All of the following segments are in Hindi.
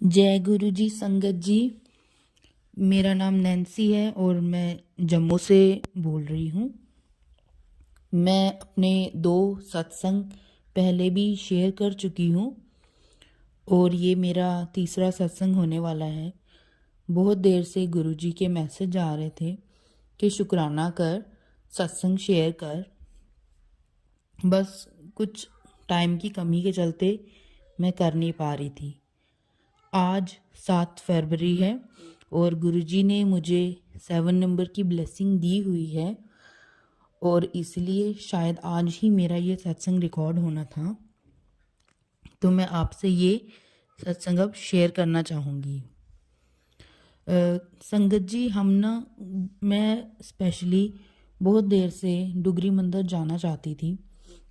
जय गुरु जी संगत जी। मेरा नाम नैन्सी है और मैं जम्मू से बोल रही हूँ। मैं अपने 2 सत्संग पहले भी शेयर कर चुकी हूँ और ये मेरा तीसरा सत्संग होने वाला है। बहुत देर से गुरु जी के मैसेज आ रहे थे कि शुक्राना कर, सत्संग शेयर कर। बस कुछ टाइम की कमी के चलते मैं कर नहीं पा रही थी। आज 7 फरवरी है और गुरुजी ने मुझे 7 नंबर की ब्लेसिंग दी हुई है और इसलिए शायद आज ही मेरा ये सत्संग रिकॉर्ड होना था, तो मैं आपसे ये सत्संग अब शेयर करना चाहूँगी। संगत जी, मैं स्पेशली बहुत देर से डुगरी मंदिर जाना चाहती थी।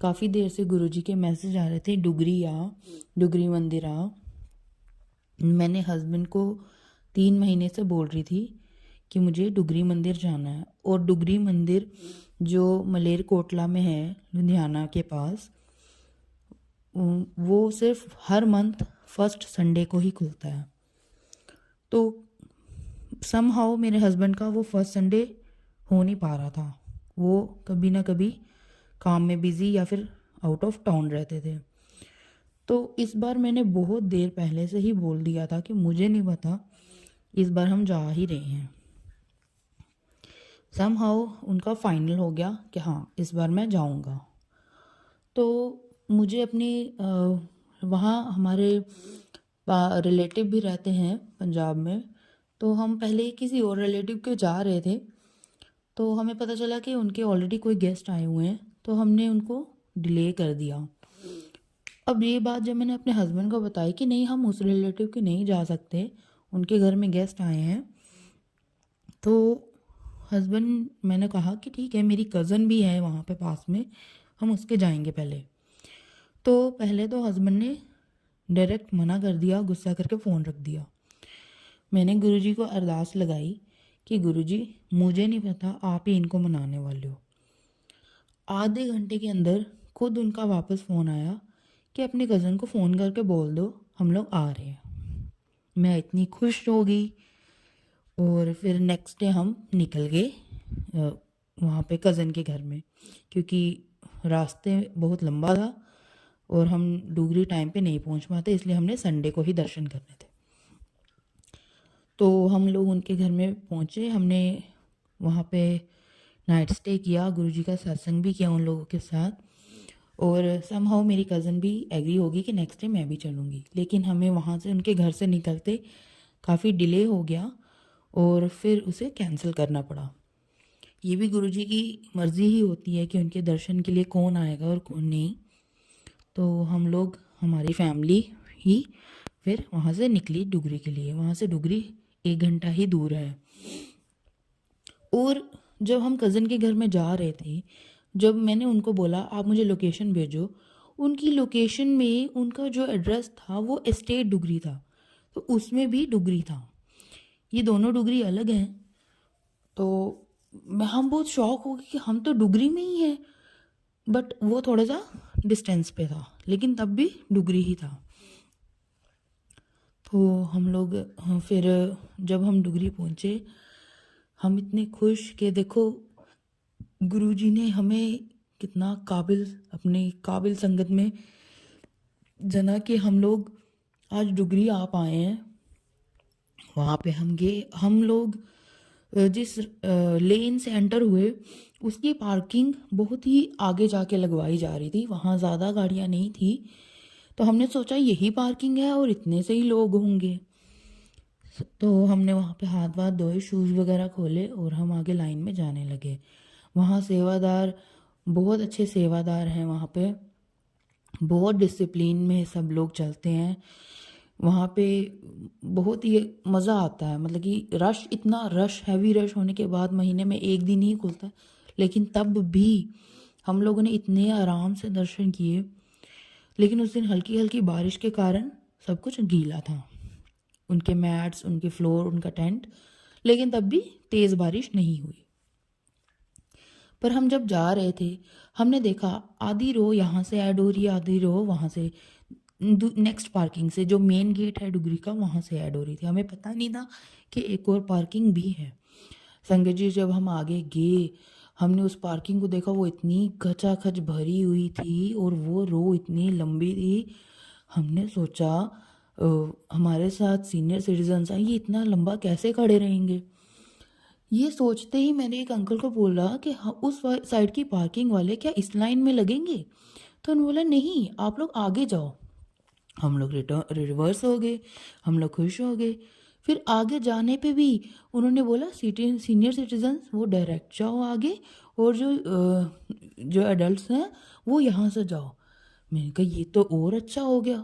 काफ़ी देर से गुरुजी के मैसेज आ रहे थे, डुगरी मंदिर आ। मैंने हस्बैंड को 3 महीने से बोल रही थी कि मुझे डुगरी मंदिर जाना है। और डुगरी मंदिर जो मलेरकोटला में है, लुधियाना के पास, वो सिर्फ हर मंथ फर्स्ट संडे को ही खुलता है। तो समहाउ मेरे हस्बैंड का वो फर्स्ट संडे हो नहीं पा रहा था। वो कभी ना कभी काम में बिज़ी या फिर आउट ऑफ टाउन रहते थे। तो इस बार मैंने बहुत देर पहले से ही बोल दिया था कि मुझे नहीं पता, इस बार हम जा ही रहे हैं। समहाउ उनका फाइनल हो गया कि हाँ, इस बार मैं जाऊंगा। तो मुझे अपनी वहाँ हमारे रिलेटिव भी रहते हैं पंजाब में। तो हम पहले किसी और रिलेटिव के जा रहे थे, तो हमें पता चला कि उनके ऑलरेडी कोई गेस्ट आए हुए हैं, तो हमने उनको डिले कर दिया। अब ये बात जब मैंने अपने हस्बैंड को बताई कि नहीं, हम उस रिलेटिव के नहीं जा सकते, उनके घर में गेस्ट आए हैं, तो हस्बैंड, मैंने कहा कि ठीक है, मेरी कज़न भी है वहाँ पे पास में, हम उसके जाएंगे पहले। तो पहले तो हस्बैंड ने डायरेक्ट मना कर दिया, गुस्सा करके फ़ोन रख दिया। मैंने गुरुजी को अरदास लगाई कि गुरुजी, मुझे नहीं पता, आप ही इनको मनाने वाले हो। आधे घंटे के अंदर खुद उनका वापस फ़ोन आया कि अपने कज़न को फ़ोन करके बोल दो हम लोग आ रहे हैं। मैं इतनी खुश हो गई और फिर नेक्स्ट डे हम निकल गए वहाँ पे कज़न के घर में, क्योंकि रास्ते बहुत लंबा था और हम डुगरी टाइम पे नहीं पहुँच पाते, इसलिए हमने संडे को ही दर्शन करने थे। तो हम लोग उनके घर में पहुँचे, हमने वहाँ पे नाइट स्टे किया, गुरुजी का सत्संग भी किया उन लोगों के साथ। और समहाउ मेरी कज़न भी एग्री होगी कि नेक्स्ट डे मैं भी चलूँगी। लेकिन हमें वहाँ से, उनके घर से निकलते काफ़ी डिले हो गया और फिर उसे कैंसिल करना पड़ा। ये भी गुरुजी की मर्ज़ी ही होती है कि उनके दर्शन के लिए कौन आएगा और कौन नहीं। तो हम लोग, हमारी फैमिली ही फिर वहाँ से निकली डुगरी के लिए। वहाँ से डुगरी 1 घंटा ही दूर है। और जब हम कज़न के घर में जा रहे थे, जब मैंने उनको बोला आप मुझे लोकेशन भेजो, उनकी लोकेशन में उनका जो एड्रेस था वो एस्टेट डुगरी था, तो उसमें भी डुगरी था। ये दोनों डुगरी अलग हैं। तो हम बहुत शॉक हो गए कि हम तो डुगरी में ही हैं, बट वो थोड़ा सा डिस्टेंस पे था, लेकिन तब भी डुगरी ही था। तो हम लोग, फिर जब हम डुगरी पहुँचे, हम इतने खुश कि देखो गुरुजी ने हमें कितना काबिल, अपने काबिल संगत में जना कि हम लोग आज डुगरी आ पाए हैं। वहाँ पे हम गए, हम लोग जिस लेन से एंटर हुए उसकी पार्किंग बहुत ही आगे जाके लगवाई जा रही थी, वहाँ ज़्यादा गाड़ियाँ नहीं थी। तो हमने सोचा यही पार्किंग है और इतने से ही लोग होंगे। तो हमने वहाँ पे हाथ वाथ धोए, शूज़ वगैरह खोले और हम आगे लाइन में जाने लगे। वहाँ सेवादार, बहुत अच्छे सेवादार हैं वहाँ पे, बहुत डिसिप्लिन में सब लोग चलते हैं वहाँ पे। बहुत ही मज़ा आता है, मतलब कि रश, इतना रश, हैवी रश होने के बाद महीने में 1 दिन ही खुलता है, लेकिन तब भी हम लोगों ने इतने आराम से दर्शन किए। लेकिन उस दिन हल्की हल्की बारिश के कारण सब कुछ गीला था, उनके मैट्स, उनके फ्लोर, उनका टेंट, लेकिन तब भी तेज़ बारिश नहीं हुई। पर हम जब जा रहे थे, हमने देखा आधी रो यहाँ से ऐड हो रही है, आधी रो वहाँ से। नेक्स्ट पार्किंग से, जो मेन गेट है डुगरी का, वहाँ से ऐड हो रही थी। हमें पता नहीं था कि एक और पार्किंग भी है। संगत जी, जब हम आगे गए, हमने उस पार्किंग को देखा, वो इतनी खचाखच भरी हुई थी और वो रो इतनी लंबी थी। हमने सोचा हमारे साथ सीनियर सिटीजन्स हैं, ये इतना लंबा कैसे खड़े रहेंगे। ये सोचते ही मैंने एक अंकल को बोला कि हाँ, उस साइड की पार्किंग वाले क्या इस लाइन में लगेंगे? तो उन्होंने बोला नहीं, आप लोग आगे जाओ। हम लोग रिवर्स हो गए, हम लोग खुश हो गए। फिर आगे जाने पे भी उन्होंने बोला सीनियर सिटीजन्स वो डायरेक्ट जाओ आगे, और जो एडल्ट्स हैं वो यहाँ से जाओ। मैंने कहा ये तो और अच्छा हो गया।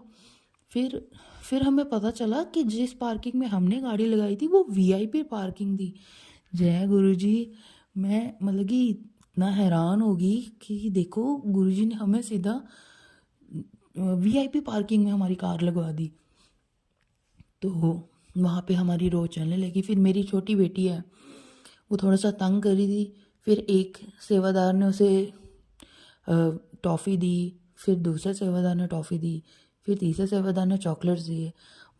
फिर हमें पता चला कि जिस पार्किंग में हमने गाड़ी लगाई थी वो वीआईपी पार्किंग थी। जय गुरु जी। मैं मतलब कि इतना हैरान होगी कि देखो, गुरुजी ने हमें सीधा वीआईपी पार्किंग में हमारी कार लगवा दी। तो वहाँ पे हमारी रोज चलने लगी। फिर मेरी छोटी बेटी है, वो थोड़ा सा तंग कर रही थी। फिर एक सेवादार ने उसे टॉफ़ी दी, फिर दूसरे सेवादार ने टॉफ़ी दी, फिर तीसरे सेवादार ने चॉकलेट्स दिए।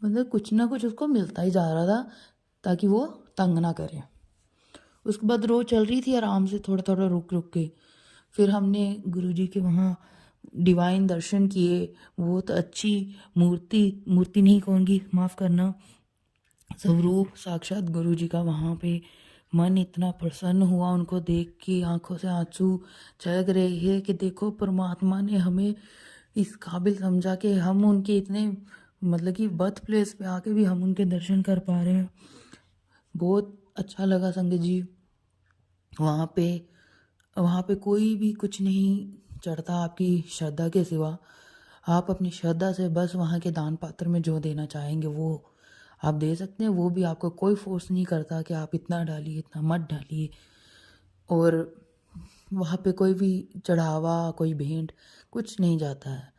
मतलब कुछ ना कुछ उसको मिलता ही जा रहा था ताकि वो तंग ना करे। उसके बाद रोज चल रही थी आराम से, थोड़ा थोड़ा रुक रुक के। फिर हमने गुरुजी के वहाँ डिवाइन दर्शन किए। वो तो अच्छी मूर्ति नहीं कहूँगी, माफ़ करना, स्वरूप साक्षात गुरुजी का वहाँ पे। मन इतना प्रसन्न हुआ उनको देख के, आंखों से आंसू छलक रहे हैं कि देखो परमात्मा ने हमें इस काबिल समझा कि हम उनके इतने मतलब कि बर्थ प्लेस पे आके भी हम उनके दर्शन कर पा रहे हैं। बहुत अच्छा लगा संगत जी। वहाँ पे कोई भी कुछ नहीं चढ़ता आपकी श्रद्धा के सिवा। आप अपनी श्रद्धा से बस वहाँ के दान पात्र में जो देना चाहेंगे वो आप दे सकते हैं। वो भी आपको कोई फोर्स नहीं करता कि आप इतना डालिए, इतना मत डालिए। और वहाँ पे कोई भी चढ़ावा, कोई भेंट कुछ नहीं जाता है।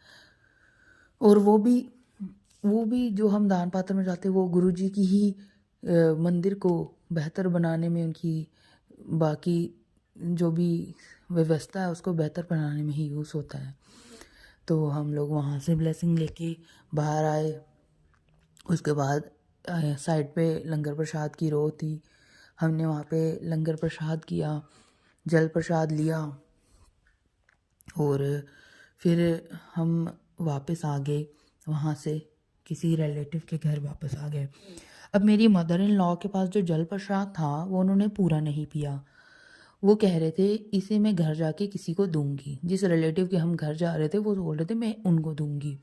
और वो भी जो हम दान पात्र में जाते हैं वो गुरुजी की ही मंदिर को बेहतर बनाने में, उनकी बाकी जो भी व्यवस्था है उसको बेहतर बनाने में ही यूज़ होता है। तो हम लोग वहाँ से ब्लेसिंग लेके बाहर आए। उसके बाद साइड पे लंगर प्रसाद की रो थी। हमने वहाँ पे लंगर प्रसाद किया, जल प्रसाद लिया और फिर हम वापस आ गए वहाँ से, किसी रिलेटिव के घर वापस आ गए। अब मेरी मदर इन लॉ के पास जो जल प्रसाद था वो उन्होंने पूरा नहीं पिया। वो कह रहे थे इसे मैं घर जाके किसी को दूंगी। जिस रिलेटिव के हम घर जा रहे थे वो बोल रहे थे मैं उनको दूंगी।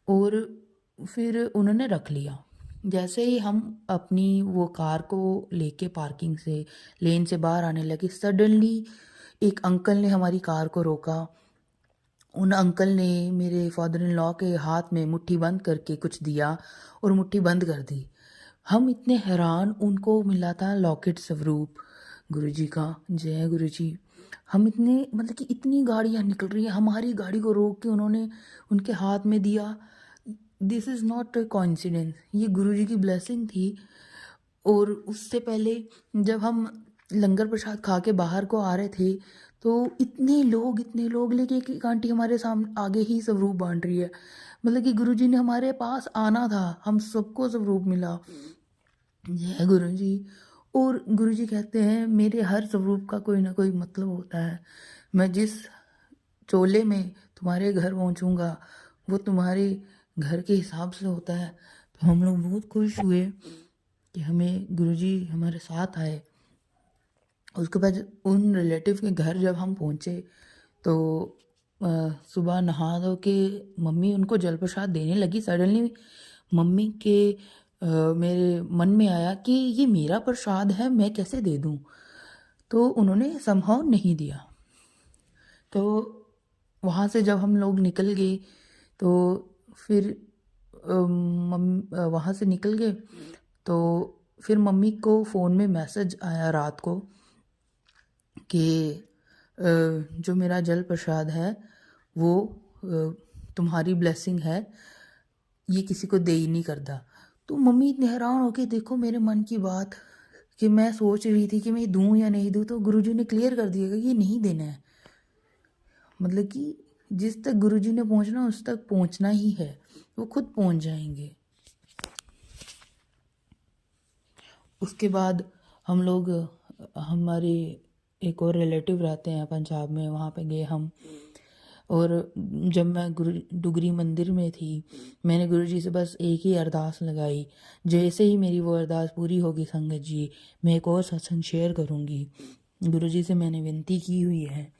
और फिर उन्होंने रख लिया। जैसे ही हम अपनी वो कार को लेके पार्किंग से लेन से बाहर आने लगे, सडनली एक अंकल ने हमारी कार को रोका। उन अंकल ने मेरे फादर इन लॉ के हाथ में मुट्ठी बंद करके कुछ दिया और मुट्ठी बंद कर दी। हम इतने हैरान, उनको मिला था लॉकेट स्वरूप गुरुजी का। जय गुरुजी। हम इतने मतलब कि इतनी गाड़ियाँ निकल रही हैं, हमारी गाड़ी को रोक के उन्होंने उनके हाथ में दिया। This is not a coincidence, ये गुरुजी की ब्लेसिंग थी। और उससे पहले जब हम लंगर प्रसाद खा के बाहर को आ रहे थे तो इतने लोग लेके एक आंटी हमारे सामने आगे ही स्वरूप बांट रही है। मतलब कि गुरुजी ने हमारे पास आना था, हम सबको स्वरूप मिला। जय गुरुजी। और गुरुजी कहते हैं मेरे हर स्वरूप का कोई ना कोई मतलब होता है। मैं जिस चोले में तुम्हारे घर पहुंचूंगा वो तुम्हारे घर के हिसाब से होता है। तो हम लोग बहुत खुश हुए कि हमें गुरुजी हमारे साथ आए। उसके बाद उन रिलेटिव के घर जब हम पहुँचे तो सुबह नहा धो के मम्मी उनको जल प्रसाद देने लगी। सडनली मम्मी के मेरे मन में आया कि ये मेरा प्रसाद है, मैं कैसे दे दूँ। तो उन्होंने समहाउ नहीं दिया। तो वहाँ से जब हम लोग निकल गए तो फिर वहाँ से निकल गए तो फिर मम्मी को फ़ोन में मैसेज आया रात को कि जो मेरा जल प्रसाद है वो तुम्हारी ब्लेसिंग है, ये किसी को दे ही नहीं करता। तो मम्मी इतने हैरान हो के, देखो मेरे मन की बात कि मैं सोच रही थी कि मैं दूँ या नहीं दूँ, तो गुरुजी ने क्लियर कर दिया कि ये नहीं देना है। मतलब कि जिस तक गुरुजी ने पहुंचना उस तक पहुंचना ही है, वो खुद पहुंच जाएंगे। उसके बाद हम लोग, हमारे एक और रिलेटिव रहते हैं पंजाब में, वहाँ पे गए हम। और जब मैं डुगरी मंदिर में थी, मैंने गुरुजी से बस एक ही अरदास लगाई। जैसे ही मेरी वो अरदास पूरी होगी संगत जी, मैं एक और सत्संग शेयर करूँगी, गुरुजी से मैंने विनती की हुई है।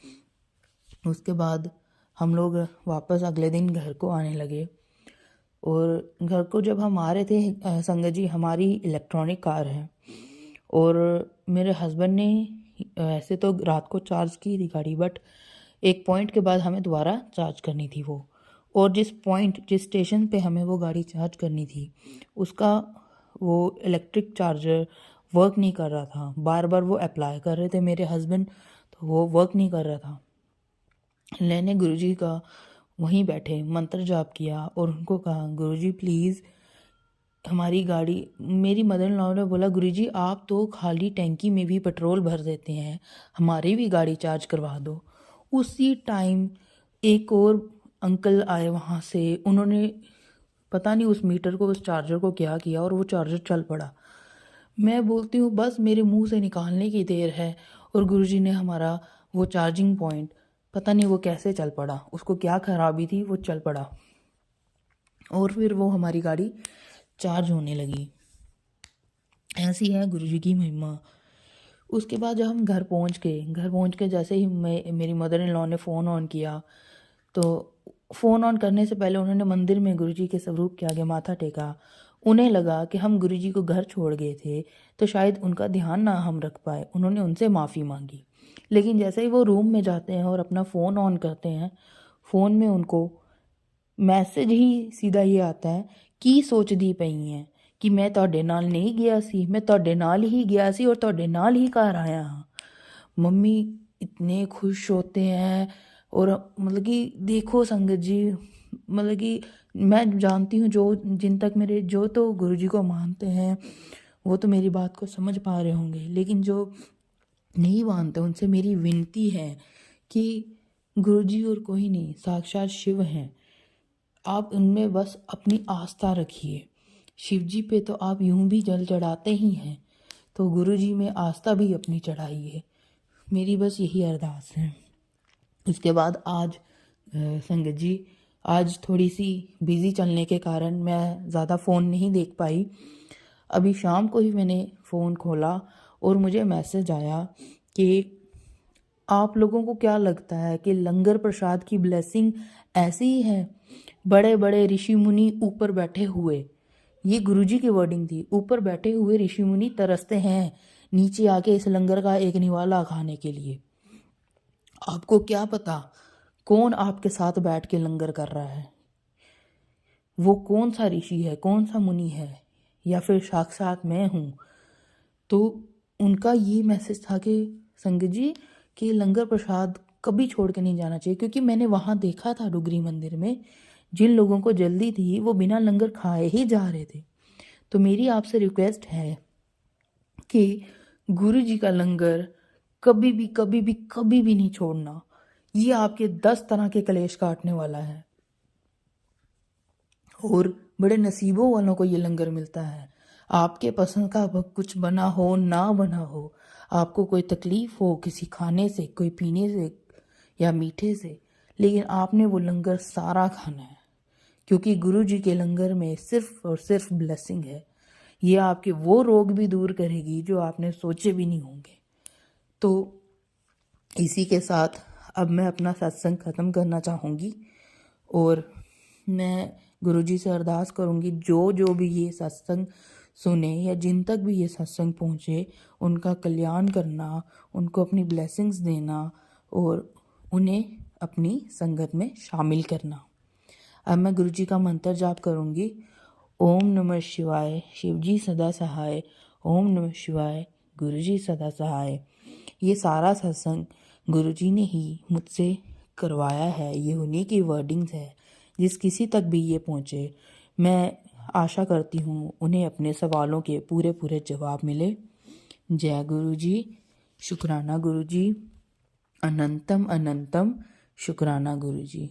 उसके बाद हम लोग वापस अगले दिन घर को आने लगे। और घर को जब हम आ रहे थे संगत जी, हमारी इलेक्ट्रॉनिक कार है और मेरे हस्बैंड ने ऐसे तो रात को चार्ज की थी गाड़ी, बट एक पॉइंट के बाद हमें दोबारा चार्ज करनी थी वो। और जिस स्टेशन पे हमें वो गाड़ी चार्ज करनी थी, उसका वो इलेक्ट्रिक चार्जर वर्क नहीं कर रहा था। बार बार वो अप्लाई कर रहे थे मेरे हस्बैंड, तो वो वर्क नहीं कर रहा था। मैंने गुरुजी का वहीं बैठे मंत्र जाप किया और उनको कहा, गुरुजी प्लीज़ हमारी गाड़ी, मेरी मदर इन लॉ ने बोला, गुरुजी आप तो खाली टैंकी में भी पेट्रोल भर देते हैं, हमारी भी गाड़ी चार्ज करवा दो। उसी टाइम एक और अंकल आए वहाँ से, उन्होंने पता नहीं उस मीटर को, उस चार्जर को क्या किया और वो चार्जर चल पड़ा। मैं बोलती हूँ बस मेरे मुंह से निकालने की देर है और गुरुजी ने हमारा वो चार्जिंग पॉइंट, पता नहीं वो कैसे चल पड़ा, उसको क्या खराबी थी, वो चल पड़ा और फिर वो हमारी गाड़ी चार्ज होने लगी। ऐसी है गुरुजी की महिमा। उसके बाद जब हम घर पहुंच के जैसे ही मेरी मदर इन लॉ ने फ़ोन ऑन किया, तो फ़ोन ऑन करने से पहले उन्होंने मंदिर में गुरुजी के स्वरूप के आगे माथा टेका। उन्हें लगा कि हम गुरुजी को घर छोड़ गए थे तो शायद उनका ध्यान ना हम रख पाए, उन्होंने उनसे माफ़ी मांगी। लेकिन जैसे ही वो रूम में जाते हैं और अपना फ़ोन ऑन करते हैं, फ़ोन में उनको मैसेज ही सीधा ये आता है, की सोचदी पई हैं कि मैं ਤੁਹਾਡੇ ਨਾਲ नहीं गया सी, मैं ਤੁਹਾਡੇ ਨਾਲ ही गया सी और ਤੁਹਾਡੇ ਨਾਲ ही घर आया हाँ। मम्मी इतने खुश होते हैं। और मतलब कि देखो संगत जी, मतलब कि मैं जानती हूँ जिन तक मेरे जो तो गुरुजी को मानते हैं वो तो मेरी बात को समझ पा रहे होंगे, लेकिन जो नहीं मानते उनसे मेरी विनती है कि गुरुजी और कोई नहीं, साक्षात शिव हैं, आप उनमें बस अपनी आस्था रखिए। शिव जी पे तो आप यूं भी जल चढ़ाते ही हैं, तो गुरु जी में आस्था भी अपनी चढ़ाइए। मेरी बस यही अरदास है। उसके बाद आज संगत जी, आज थोड़ी सी बिज़ी चलने के कारण मैं ज़्यादा फ़ोन नहीं देख पाई। अभी शाम को ही मैंने फ़ोन खोला और मुझे मैसेज आया कि आप लोगों को क्या लगता है कि लंगर प्रसाद की ब्लेसिंग ऐसी ही है? बड़े बड़े ऋषि मुनि ऊपर बैठे हुए, ये गुरुजी की वर्डिंग थी, ऊपर बैठे हुए ऋषि मुनि तरसते हैं नीचे आके इस लंगर का एक निवाला खाने के लिए। आपको क्या पता कौन आपके साथ बैठ के लंगर कर रहा है, वो कौन सा ऋषि है, कौन सा मुनि है, या फिर साक्षात मैं हूँ। तो उनका ये मैसेज था कि संगत जी कि लंगर प्रसाद कभी छोड़ के नहीं जाना चाहिए, क्योंकि मैंने वहाँ देखा था डुगरी मंदिर में जिन लोगों को जल्दी थी वो बिना लंगर खाए ही जा रहे थे। तो मेरी आपसे रिक्वेस्ट है कि गुरु जी का लंगर कभी भी कभी भी कभी भी नहीं छोड़ना। ये आपके 10 तरह के कलेश काटने वाला है और बड़े नसीबों वालों को ये लंगर मिलता है। आपके पसंद का कुछ बना हो ना बना हो, आपको कोई तकलीफ हो किसी खाने से, कोई पीने से या मीठे से, लेकिन आपने वो लंगर सारा खाना है, क्योंकि गुरु जी के लंगर में सिर्फ और सिर्फ ब्लेसिंग है। ये आपके वो रोग भी दूर करेगी जो आपने सोचे भी नहीं होंगे। तो इसी के साथ अब मैं अपना सत्संग ख़त्म करना चाहूँगी और मैं गुरुजी से अरदास करूँगी जो भी ये सत्संग सुने या जिन तक भी ये सत्संग पहुँचे, उनका कल्याण करना, उनको अपनी ब्लेसिंग्स देना और उन्हें अपनी संगत में शामिल करना। अब मैं गुरुजी का मंत्र जाप करूँगी। ओम नमः शिवाय, शिवजी सदा सहाय। ओम नमः शिवाय, गुरुजी सदा सहाय। ये सारा सत्संग गुरुजी ने ही मुझसे करवाया है, ये उन्हीं की वर्डिंग्स है। जिस किसी तक भी ये पहुँचे, मैं आशा करती हूँ उन्हें अपने सवालों के पूरे पूरे जवाब मिले। जय गुरुजी, शुक्राना गुरुजी, अनंतम अनंतम शुक्राना गुरुजी।